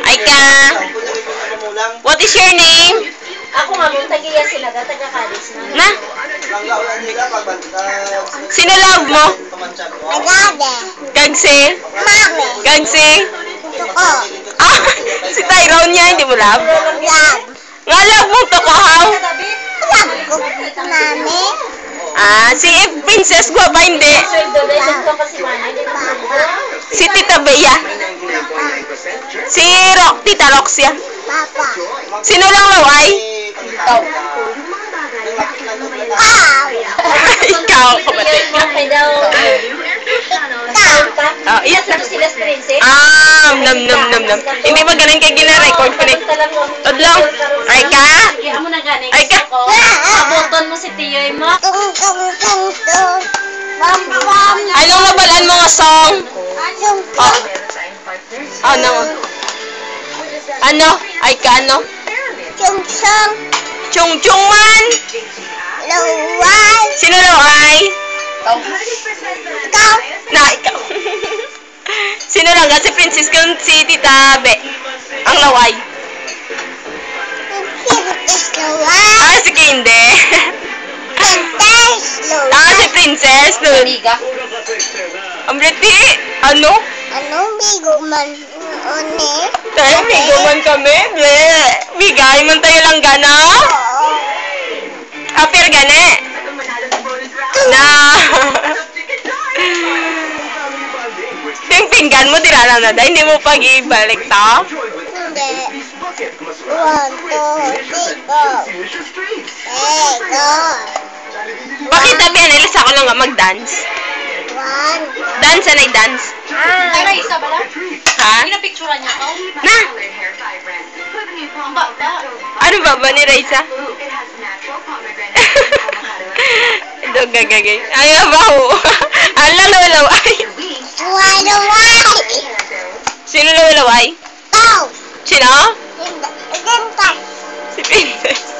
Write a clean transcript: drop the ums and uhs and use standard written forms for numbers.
Aika. What is your name? Ako nga, kung tagiya sila, taga-kalis na. Na? Sino love mo? Kagsi? Kagsi? Ah, si Tyrone niya, hindi mo love? Nga love mong tukahaw? Ah, si Princess ko ba hindi? Si Tita Bea. Si Tita Roxia. Sino lang laway? Ikaw, kapatid. Ah, yes. Nam. Hindi ba ganun kayo gina-record ko rin? Todlong. Ay ka? Ay ka? Aboton mo si Tiyoy mo. Anong nabalaan mo nga song? Oh. Ano? Ano? Ay ka ano? Chung man. Sino laway? Na, ikaw. Sino lang? Si Princess kung si Tita Be. Ang laway. Ah, si Kinde. Ah, si Princess. Ang briti. Ano? Bigo man? Tayo, bigo man kami. Ble. Bigay man tayo lang gana. Apir gane. Na. Yung pinggan mo, dirala na dahil. Hindi mo pag-ibalik to? Hindi. 1, 2, 3, go. Hey, go. Bakit tabi, Anelis, ako lang nga mag-dance? 1. Dance, anay dance. Ay, Raisa ba lang? Ha? Pinapicturean niya ko? Na? Ang baba. Ano ba ba ni Raisa? Ito gagagay. Ay, mabaho. Ang lalaway. Sino lalaway? Sino? Si Princess.